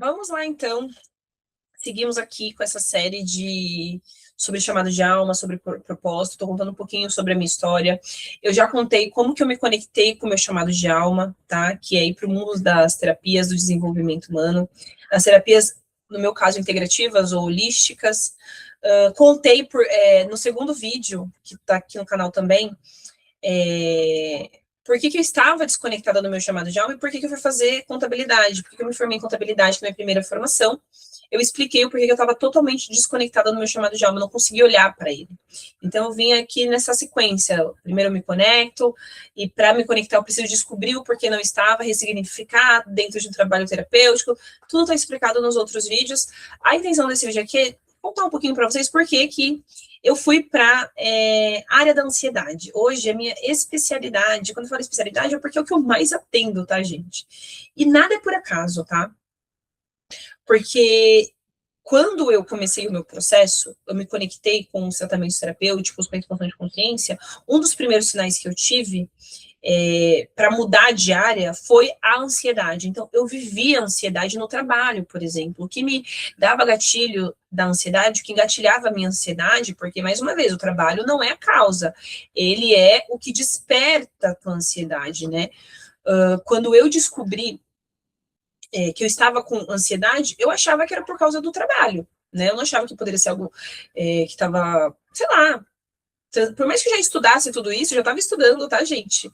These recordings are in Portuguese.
Vamos lá, então. Seguimos aqui com essa série sobre chamado de alma, sobre propósito. Estou contando um pouquinho sobre a minha história. Eu já contei como que eu me conectei com o meu chamado de alma, tá? Que é ir para o mundo das terapias do desenvolvimento humano. As terapias, no meu caso, integrativas ou holísticas. Contei no segundo vídeo, que está aqui no canal também, por que eu estava desconectada do meu chamado de alma e por que eu fui fazer contabilidade, por que eu me formei em contabilidade, que é a minha primeira formação. Eu expliquei o porquê que eu estava totalmente desconectada do meu chamado de alma, eu não conseguia olhar para ele. Então, eu vim aqui nessa sequência. Primeiro eu me conecto, e para me conectar eu preciso descobrir o porquê não estava, ressignificar dentro de um trabalho terapêutico. Tudo está explicado nos outros vídeos. A intenção desse vídeo aqui é contar um pouquinho para vocês por que eu fui para a área da ansiedade. Hoje, a minha especialidade, quando eu falo especialidade, é porque é o que eu mais atendo, tá, gente? E nada é por acaso, tá? Porque quando eu comecei o meu processo, eu me conectei com os tratamentos terapêuticos, com a expansão de consciência, um dos primeiros sinais que eu tive para mudar de área foi a ansiedade. Então, eu vivia a ansiedade no trabalho, por exemplo. O que me dava gatilho da ansiedade, o que engatilhava a minha ansiedade, porque, mais uma vez, o trabalho não é a causa, ele é o que desperta a tua ansiedade, né? Quando eu descobri que eu estava com ansiedade, eu achava que era por causa do trabalho, né? Eu não achava que poderia ser algo que estava, sei lá, por mais que eu já estudasse tudo isso, eu já estava estudando, tá, gente?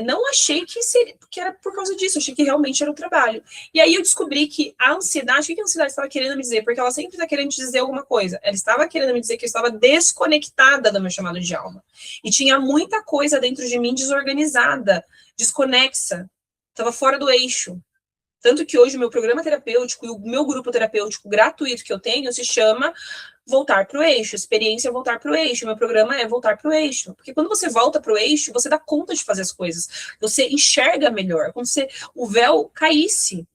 Não achei que era por causa disso, achei que realmente era o trabalho. E aí eu descobri que a ansiedade, o que a ansiedade estava querendo me dizer? Porque ela sempre está querendo te dizer alguma coisa. Ela estava querendo me dizer que eu estava desconectada do meu chamado de alma. E tinha muita coisa dentro de mim desorganizada, desconexa, estava fora do eixo. Tanto que hoje o meu programa terapêutico e o meu grupo terapêutico gratuito que eu tenho se chama Voltar para o Eixo, experiência voltar para o eixo. O meu programa é voltar para o eixo. Porque quando você volta para o eixo, você dá conta de fazer as coisas. Você enxerga melhor, como se o véu caísse.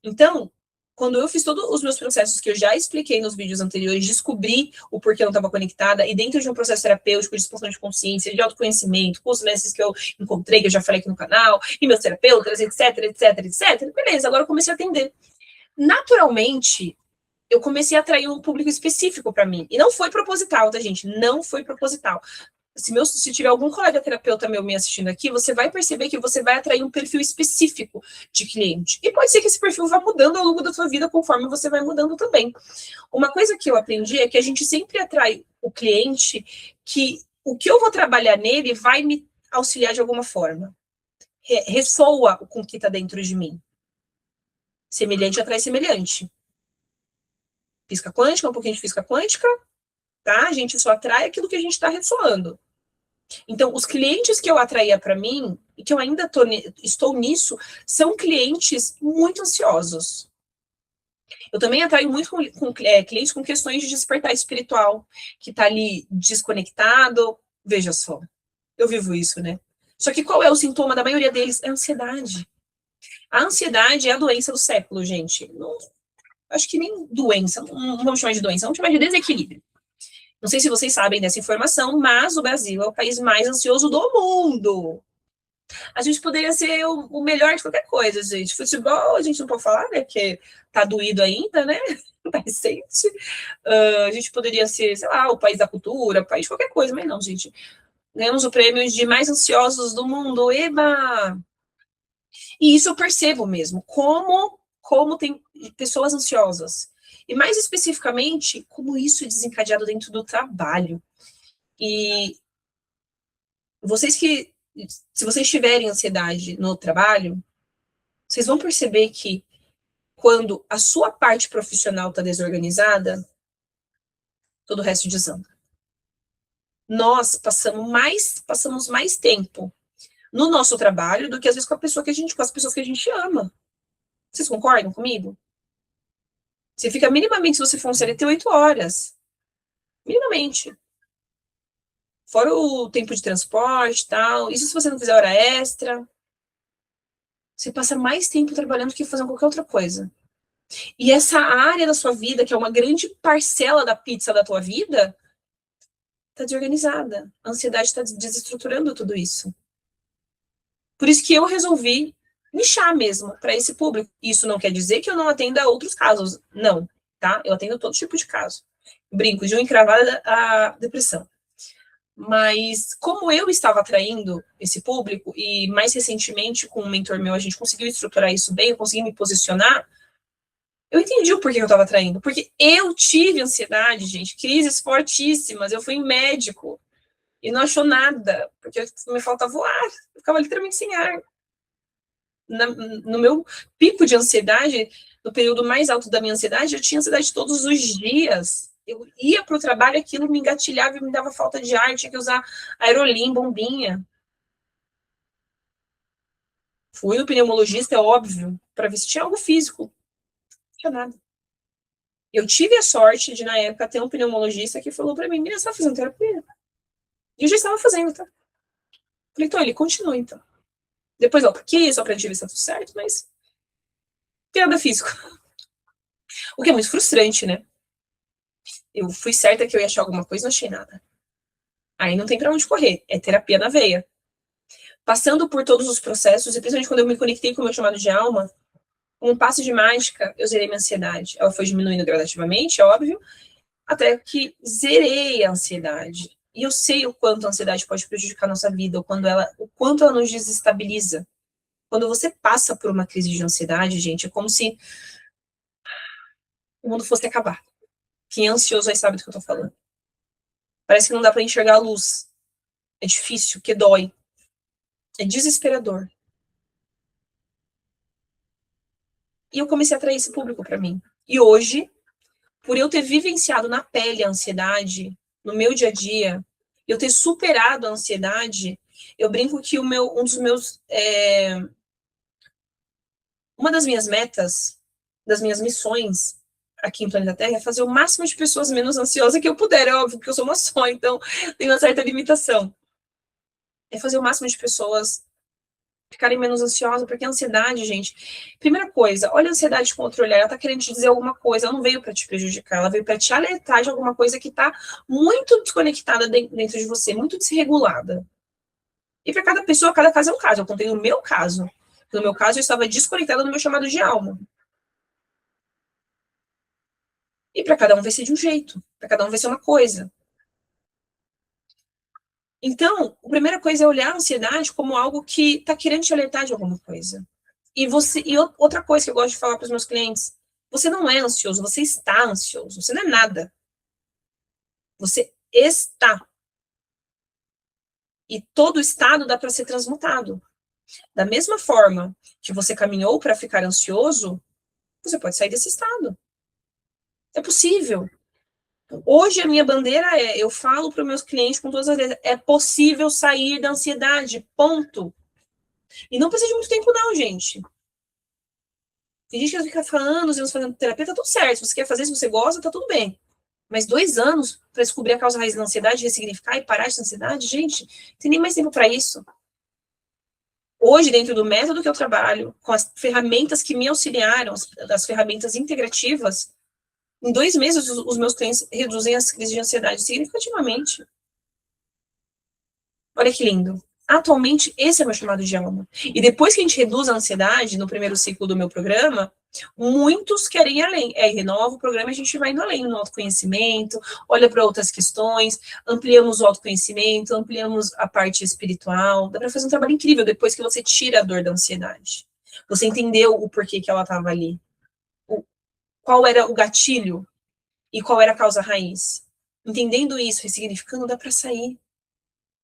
Então, quando eu fiz todos os meus processos que eu já expliquei nos vídeos anteriores, descobri o porquê eu não estava conectada, e dentro de um processo terapêutico de expansão de consciência, de autoconhecimento, com os mestres que eu encontrei, que eu já falei aqui no canal, e meus terapeutas, etc, etc, etc, beleza, agora eu comecei a atender. Naturalmente, eu comecei a atrair um público específico para mim. E não foi proposital, tá, gente? Não foi proposital. Se tiver algum colega terapeuta meu me assistindo aqui, você vai perceber que você vai atrair um perfil específico de cliente. E pode ser que esse perfil vá mudando ao longo da sua vida, conforme você vai mudando também. Uma coisa que eu aprendi é que a gente sempre atrai o cliente que o que eu vou trabalhar nele vai me auxiliar de alguma forma. Ressoa com o que está dentro de mim. Semelhante atrai semelhante. Física quântica, um pouquinho de física quântica, tá? A gente só atrai aquilo que a gente está ressoando. Então, os clientes que eu atraía para mim, e que eu ainda estou nisso, são clientes muito ansiosos. Eu também atraio muito com clientes com questões de despertar espiritual, que está ali desconectado. Veja só, eu vivo isso, né? Só que qual é o sintoma da maioria deles? É a ansiedade. A ansiedade é a doença do século, gente. Não, acho que nem doença, não vamos chamar de doença, vamos chamar de desequilíbrio. Não sei se vocês sabem dessa informação, mas o Brasil é o país mais ansioso do mundo. A gente poderia ser o melhor de qualquer coisa, gente. Futebol, a gente não pode falar, né? Porque tá doído ainda, né? Tá recente. A gente poderia ser, sei lá, o país da cultura, o país de qualquer coisa, mas não, gente. Ganhamos o prêmio de mais ansiosos do mundo. Eba! E isso eu percebo mesmo. Como tem pessoas ansiosas. E mais especificamente, como isso é desencadeado dentro do trabalho. E se vocês tiverem ansiedade no trabalho, vocês vão perceber que quando a sua parte profissional está desorganizada, todo o resto desanda. Nós passamos mais tempo no nosso trabalho do que às vezes com as pessoas que a gente ama. Vocês concordam comigo? Você fica minimamente, se você for um CLT, 8 horas. Minimamente. Fora o tempo de transporte e tal. Isso se você não fizer hora extra. Você passa mais tempo trabalhando do que fazendo qualquer outra coisa. E essa área da sua vida, que é uma grande parcela da pizza da tua vida, está desorganizada. A ansiedade está desestruturando tudo isso. Por isso que eu resolvi nichar mesmo para esse público. Isso não quer dizer que eu não atenda a outros casos, não, tá? Eu atendo todo tipo de caso. Brinco de uma encravada a depressão. Mas como eu estava atraindo esse público, e mais recentemente com um mentor meu, a gente conseguiu estruturar isso bem, eu consegui me posicionar, eu entendi o porquê eu estava atraindo. Porque eu tive ansiedade, gente, crises fortíssimas. Eu fui em médico e não achou nada, porque me faltava o ar. Eu ficava literalmente sem ar. No meu pico de ansiedade, no período mais alto da minha ansiedade, eu tinha ansiedade todos os dias. Eu ia para o trabalho, aquilo me engatilhava e me dava falta de ar, tinha que usar aerolim, bombinha. Fui no pneumologista, é óbvio, para ver se tinha algo físico. Não tinha nada. Eu tive a sorte de, na época, ter um pneumologista que falou para mim: menina, você está fazendo terapia? E eu já estava fazendo, tá? Falei, então, ele continua, então. Depois, ó, porque só pra gente ver se tá tudo certo, mas tem nada físico. O que é muito frustrante, né? Eu fui certa que eu ia achar alguma coisa, não achei nada. Aí não tem pra onde correr, é terapia na veia. Passando por todos os processos, e principalmente quando eu me conectei com o meu chamado de alma, com um passo de mágica, eu zerei minha ansiedade. Ela foi diminuindo gradativamente, é óbvio, até que zerei a ansiedade. E eu sei o quanto a ansiedade pode prejudicar a nossa vida, o quanto ela nos desestabiliza. Quando você passa por uma crise de ansiedade, gente, é como se o mundo fosse acabar. Quem é ansioso aí sabe do que eu tô falando. Parece que não dá para enxergar a luz. É difícil, que dói. É desesperador. E eu comecei a atrair esse público para mim. E hoje, por eu ter vivenciado na pele a ansiedade, no meu dia a dia, eu ter superado a ansiedade, eu brinco que uma das minhas metas, das minhas missões aqui em Planeta Terra é fazer o máximo de pessoas menos ansiosas que eu puder. É óbvio que eu sou uma só, então tem uma certa limitação. É fazer o máximo de pessoas ficarem menos ansiosas, porque a ansiedade, gente, primeira coisa, olha a ansiedade com outro olhar, ela tá querendo te dizer alguma coisa, ela não veio para te prejudicar, ela veio para te alertar de alguma coisa que tá muito desconectada dentro de você, muito desregulada. E para cada pessoa, cada caso é um caso. Eu contei o meu caso. No meu caso, eu estava desconectada do meu chamado de alma. E para cada um vai ser de um jeito, para cada um vai ser uma coisa. Então, a primeira coisa é olhar a ansiedade como algo que está querendo te alertar de alguma coisa. E outra coisa que eu gosto de falar para os meus clientes, você não é ansioso, você está ansioso, você não é nada. Você está. E todo estado dá para ser transmutado. Da mesma forma que você caminhou para ficar ansioso, você pode sair desse estado. É possível. Hoje a minha bandeira é, eu falo para os meus clientes com todas as vezes, é possível sair da ansiedade, ponto. E não precisa de muito tempo não, gente. Tem gente que fica anos fazendo terapia, tá tudo certo. Se você quer fazer, se você gosta, tá tudo bem. Mas 2 anos para descobrir a causa raiz da ansiedade, ressignificar e parar essa ansiedade, gente, não tem nem mais tempo para isso. Hoje, dentro do método que eu trabalho, com as ferramentas que me auxiliaram, as ferramentas integrativas, em 2 meses os meus clientes reduzem as crises de ansiedade significativamente. Olha que lindo. Atualmente, esse é meu chamado de alma. E depois que a gente reduz a ansiedade, no primeiro ciclo do meu programa, muitos querem ir além. Aí renova o programa e a gente vai indo além no autoconhecimento, olha para outras questões, ampliamos o autoconhecimento, ampliamos a parte espiritual. Dá para fazer um trabalho incrível depois que você tira a dor da ansiedade. Você entendeu o porquê que ela estava ali. Qual era o gatilho e qual era a causa raiz. Entendendo isso, ressignificando, dá para sair.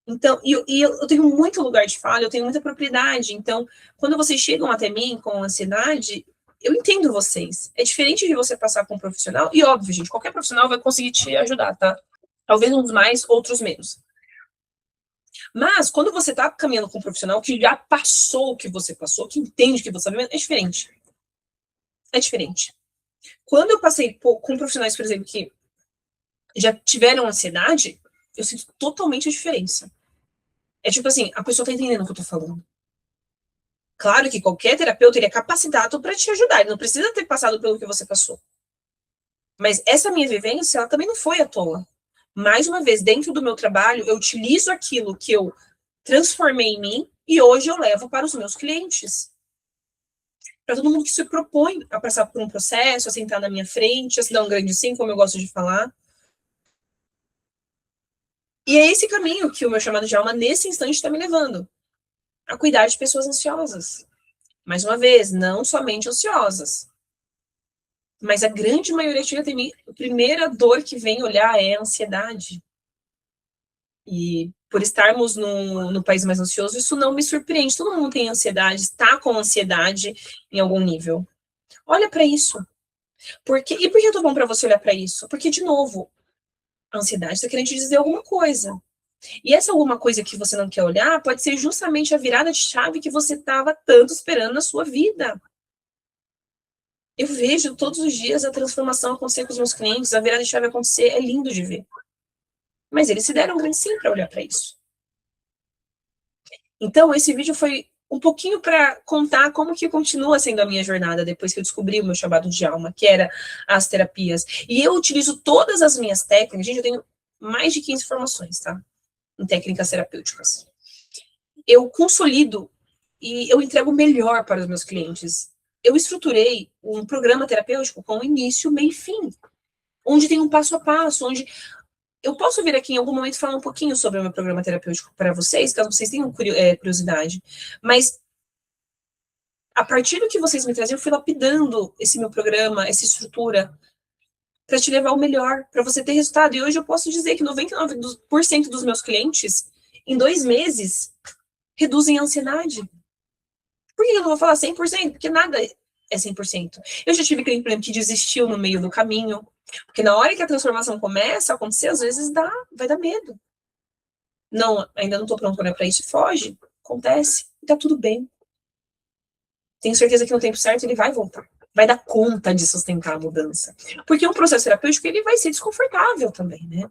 Então, eu tenho muito lugar de fala, eu tenho muita propriedade. Então, quando vocês chegam até mim com ansiedade, eu entendo vocês. É diferente de você passar com um profissional, e óbvio, gente, qualquer profissional vai conseguir te ajudar, tá? Talvez uns mais, outros menos. Mas, quando você tá caminhando com um profissional que já passou o que você passou, que entende o que você sabe, é diferente. É diferente. Quando eu passei com profissionais, por exemplo, que já tiveram ansiedade, eu sinto totalmente a diferença. É tipo assim, a pessoa tá entendendo o que eu tô falando. Claro que qualquer terapeuta ele é capacitado para te ajudar, ele não precisa ter passado pelo que você passou. Mas essa minha vivência, ela também não foi à toa. Mais uma vez, dentro do meu trabalho, eu utilizo aquilo que eu transformei em mim e hoje eu levo para os meus clientes. para todo mundo que se propõe a passar por um processo, a sentar na minha frente, a se dar um grande sim, como eu gosto de falar. E é esse caminho que o meu chamado de alma, nesse instante, está me levando. A cuidar de pessoas ansiosas. Mais uma vez, não somente ansiosas. Mas a grande maioria chega até mim, a primeira dor que vem olhar é a ansiedade. E por estarmos no país mais ansioso, isso não me surpreende. Todo mundo tem ansiedade, está com ansiedade em algum nível. Olha para isso. E por que é tão bom para você olhar para isso? Porque, de novo, a ansiedade está querendo te dizer alguma coisa. E essa alguma coisa que você não quer olhar pode ser justamente a virada de chave que você estava tanto esperando na sua vida. Eu vejo todos os dias a transformação acontecer com os meus clientes, a virada de chave acontecer, é lindo de ver. Mas eles se deram um grande sim para olhar para isso. Então, esse vídeo foi um pouquinho para contar como que continua sendo a minha jornada depois que eu descobri o meu chamado de alma, que era as terapias. E eu utilizo todas as minhas técnicas, gente, eu tenho mais de 15 formações, tá? Em técnicas terapêuticas. Eu consolido e eu entrego o melhor para os meus clientes. Eu estruturei um programa terapêutico com início, meio e fim, onde tem um passo a passo, onde eu posso vir aqui em algum momento falar um pouquinho sobre o meu programa terapêutico para vocês, caso vocês tenham curiosidade. Mas a partir do que vocês me traziam, eu fui lapidando esse meu programa, essa estrutura, para te levar ao melhor, para você ter resultado. E hoje eu posso dizer que 99% dos meus clientes, em 2 meses, reduzem a ansiedade. Por que eu não vou falar 100%? Porque nada é 100%. Eu já tive cliente, por exemplo, que desistiu no meio do caminho. Porque na hora que a transformação começa a acontecer, às vezes vai dar medo. Não, ainda não estou pronto para isso. Foge, acontece, e tá tudo bem. Tenho certeza que no tempo certo ele vai voltar. Vai dar conta de sustentar a mudança. Porque um processo terapêutico, ele vai ser desconfortável também, né?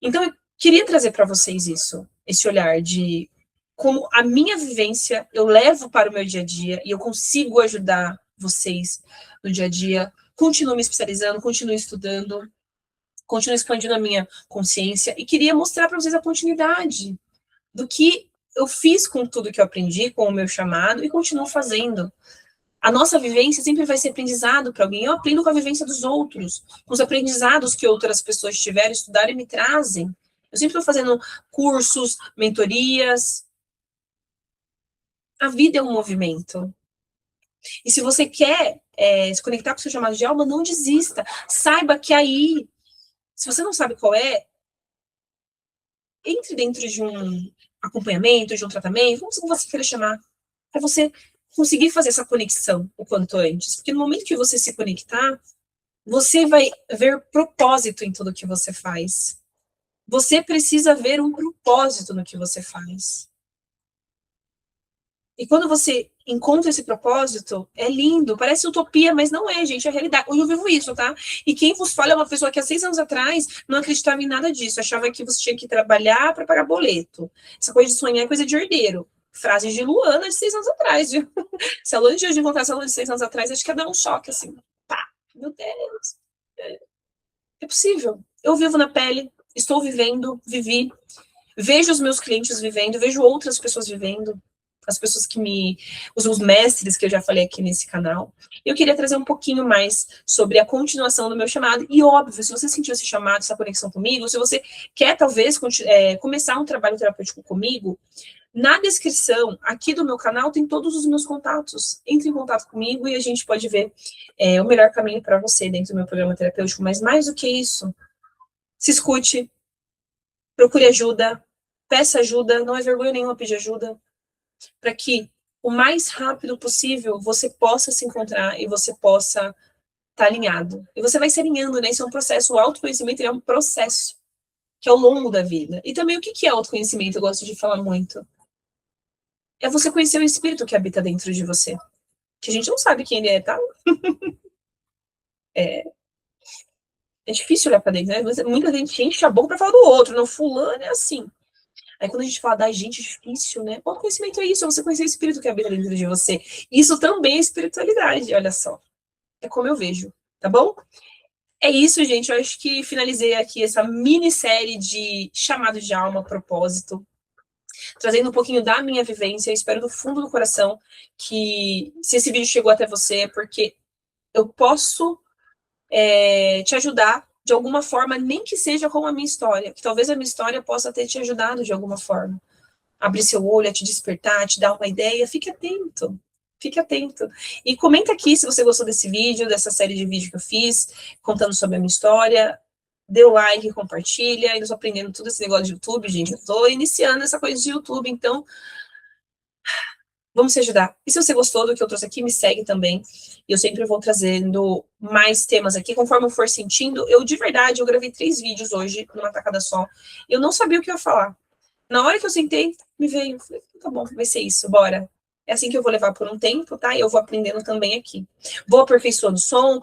Então, eu queria trazer para vocês isso, esse olhar de como a minha vivência eu levo para o meu dia a dia e eu consigo ajudar vocês no dia a dia. Continuo me especializando, continuo estudando, continuo expandindo a minha consciência e queria mostrar para vocês a continuidade do que eu fiz com tudo que eu aprendi, com o meu chamado e continuo fazendo. A nossa vivência sempre vai ser aprendizado para alguém. Eu aprendo com a vivência dos outros, com os aprendizados que outras pessoas tiveram, estudaram e me trazem. Eu sempre estou fazendo cursos, mentorias. A vida é um movimento. E se você quer se conectar com o seu chamado de alma, não desista. Saiba que aí, se você não sabe qual é, entre dentro de um acompanhamento, de um tratamento, como você queira chamar, para você conseguir fazer essa conexão o quanto antes. Porque no momento que você se conectar, você vai ver propósito em tudo que você faz. Você precisa ver um propósito no que você faz. E quando você encontra esse propósito, é lindo, parece utopia, mas não é, gente, é a realidade. Hoje eu vivo isso, tá? E quem vos fala é uma pessoa que há 6 anos atrás não acreditava em nada disso, achava que você tinha que trabalhar para pagar boleto. Essa coisa de sonhar é coisa de herdeiro. Frases de Luana de 6 anos atrás, viu? Se a Luana de hoje encontrasse a Luana de 6 anos atrás, acho que ia dar um choque, assim. Pá, meu Deus. É possível. Eu vivo na pele, estou vivendo, vivi. Vejo os meus clientes vivendo, vejo outras pessoas vivendo, as pessoas que os mestres que eu já falei aqui nesse canal. Eu queria trazer um pouquinho mais sobre a continuação do meu chamado. E óbvio, se você sentiu esse chamado, essa conexão comigo, se você quer talvez começar um trabalho terapêutico comigo, na descrição aqui do meu canal tem todos os meus contatos. Entre em contato comigo e a gente pode ver o melhor caminho para você dentro do meu programa terapêutico. Mas mais do que isso, se escute, procure ajuda, peça ajuda, não é vergonha nenhuma pedir ajuda, para que o mais rápido possível você possa se encontrar e você possa estar alinhado. E você vai se alinhando, né? Isso é um processo. O autoconhecimento é um processo que é ao longo da vida. E também o que é autoconhecimento? Eu gosto de falar muito. É você conhecer o espírito que habita dentro de você. Que a gente não sabe quem ele é, tá? É difícil olhar para dentro, né? Muita gente enche a boca para falar do outro. Não, fulano é assim. Aí quando a gente fala da gente, é difícil, né? O autoconhecimento é isso, é você conhecer o espírito que habita dentro de você. Isso também é espiritualidade, olha só. É como eu vejo, tá bom? É isso, gente. Eu acho que finalizei aqui essa minissérie de chamado de alma, propósito. trazendo um pouquinho da minha vivência. Eu espero do fundo do coração que, se esse vídeo chegou até você, porque eu posso te ajudar de alguma forma, nem que seja com a minha história, que talvez a minha história possa ter te ajudado de alguma forma. Abrir seu olho, a te despertar, te dar uma ideia, fique atento. Fique atento. E comenta aqui se você gostou desse vídeo, dessa série de vídeos que eu fiz, contando sobre a minha história. Dê o like, compartilha. Eu estou aprendendo tudo esse negócio de YouTube, gente. Eu estou iniciando essa coisa de YouTube, então vamos se ajudar. E se você gostou do que eu trouxe aqui, me segue também. Eu sempre vou trazendo mais temas aqui, conforme eu for sentindo. Eu, de verdade, eu gravei 3 vídeos hoje, numa tacada só. Eu não sabia o que eu ia falar. Na hora que eu sentei, me veio. Falei, tá bom, vai ser isso, bora. É assim que eu vou levar por um tempo, tá? E eu vou aprendendo também aqui. Vou aperfeiçoando o som.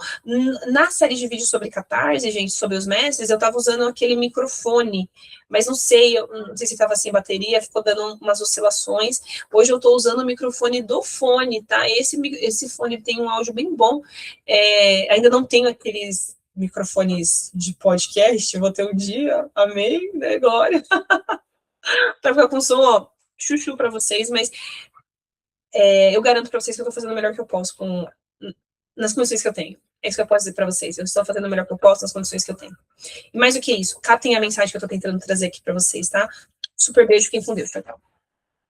Na série de vídeos sobre Catarse, gente, sobre os mestres, eu tava usando aquele microfone, mas não sei, não sei se tava sem bateria, ficou dando umas oscilações. Hoje eu tô usando o microfone do fone, tá? Esse fone tem um áudio bem bom. Ainda não tenho aqueles microfones de podcast, vou ter um dia, amém, né, glória. Pra ficar com som, ó, chuchu pra vocês, mas eu garanto pra vocês que eu tô fazendo o melhor que eu posso nas condições que eu tenho. É isso que eu posso dizer pra vocês. Eu estou fazendo o melhor que eu posso nas condições que eu tenho. E mais do que isso, captem a mensagem que eu tô tentando trazer aqui pra vocês, tá? Super beijo, fiquem com Deus. Tchau, tchau.